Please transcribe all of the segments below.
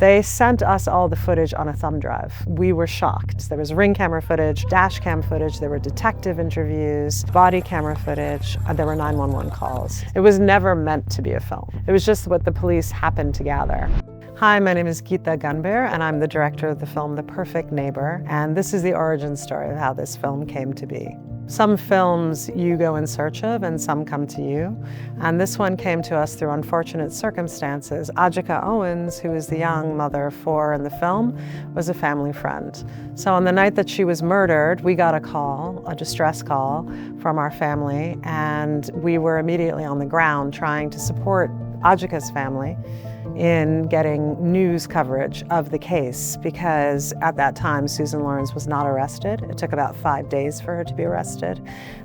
They sent us all the footage on a thumb drive. We were shocked. There was ring camera footage, dash cam footage, there were detective interviews, body camera footage, there were 911 calls. It was never meant to be a film. It was just what the police happened to gather. Hi, my name is Geeta Gunber, and I'm the director of the film The Perfect Neighbor, and this is the origin story of how this film came to be. Some films you go in search of and some come to you, and this one came to us through unfortunate circumstances. Adjoka Owens, who is the young mother of 4 in the film, was a family friend. So on the night that she was murdered, we got a call, a distress call from our family, and we were immediately on the ground trying to support Adjoka's family in getting news coverage of the case, because at that time Susan Lawrence was not arrested. It took about 5 days for her to be arrested,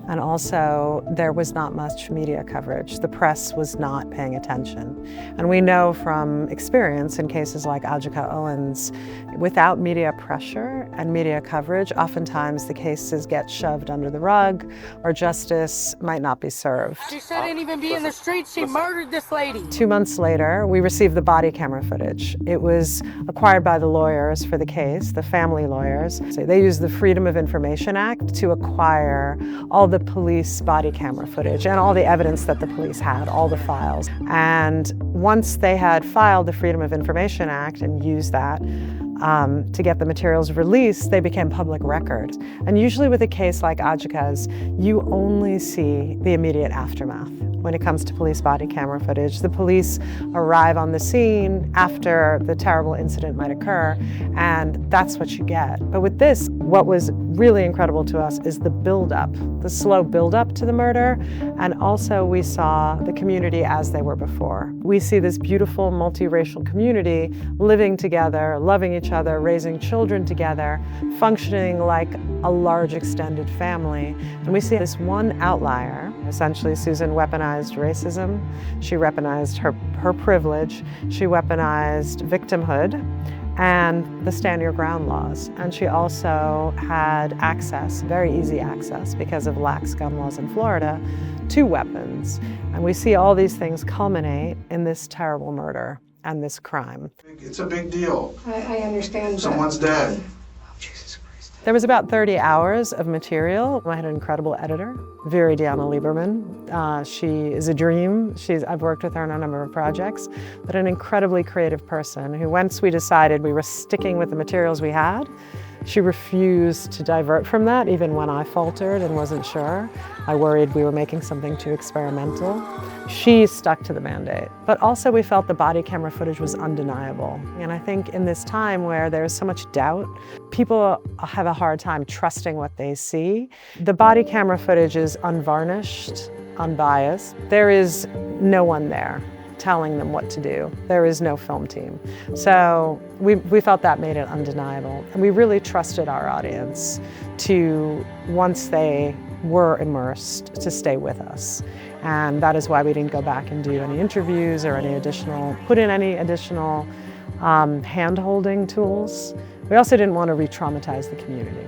and also there was not much media coverage. The press was not paying attention. And we know from experience in cases like Adjoka Owens, without media pressure and media coverage, oftentimes the cases get shoved under the rug or justice might not be served. She shouldn't even be in the street. She murdered this lady. 2 months later, we received the body camera footage. It was acquired by the lawyers for the case, the family lawyers. So they used the Freedom of Information Act to acquire all the police body camera footage and all the evidence that the police had, all the files. And once they had filed the Freedom of Information Act and used that to get the materials released, they became public record. And usually with a case like Adjoka's, you only see the immediate aftermath. When it comes to police body camera footage, the police arrive on the scene after the terrible incident might occur, and that's what you get. But with this, what was really incredible to us is the build-up, the slow build-up to the murder, and also we saw the community as they were before. We see this beautiful multiracial community living together, loving each other, raising children together, functioning like a large extended family. And we see this one outlier. Essentially, Susan weaponized racism, she weaponized her privilege, she weaponized victimhood and the stand your ground laws. And she also had access, very easy access, because of lax gun laws in Florida, to weapons. And we see all these things culminate in this terrible murder and this crime. It's a big deal. I understand. Someone's dead. There was about 30 hours of material. I had an incredible editor, Viridiana Lieberman. She is a dream. I've worked with her on a number of projects, but an incredibly creative person who, once we decided we were sticking with the materials we had, she refused to divert from that, even when I faltered and wasn't sure. I worried we were making something too experimental. She stuck to the mandate. But also we felt the body camera footage was undeniable. And I think in this time where there's so much doubt, people have a hard time trusting what they see. The body camera footage is unvarnished, unbiased. There is no one there telling them what to do. There is no film team. So we felt that made it undeniable. And we really trusted our audience to, once they were immersed, to stay with us. And that is why we didn't go back and do any interviews or put in any additional hand-holding tools. We also didn't want to re-traumatize the community,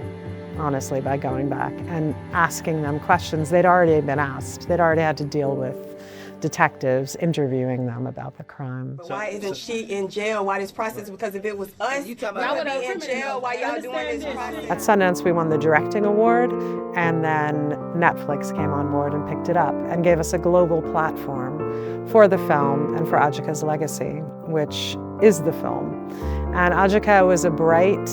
honestly, by going back and asking them questions they'd already been asked. They'd already had to deal with detectives interviewing them about the crime. But why isn't she in jail? Why this process? Because if it was us, y'all would be in jail while y'all doing this process. At Sundance, we won the Directing Award, and then Netflix came on board and picked it up and gave us a global platform for the film and for Adjoka's legacy, which is the film. And Adjoka was a bright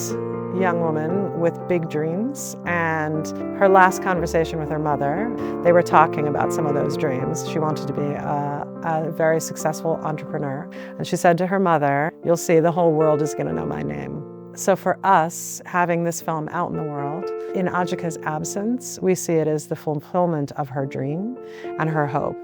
young woman with big dreams, and her last conversation with her mother, they were talking about some of those dreams. She wanted to be a very successful entrepreneur, and she said to her mother, "You'll see, the whole world is going to know my name." So for us, having this film out in the world, in Adjoka's absence, we see it as the fulfillment of her dream and her hope.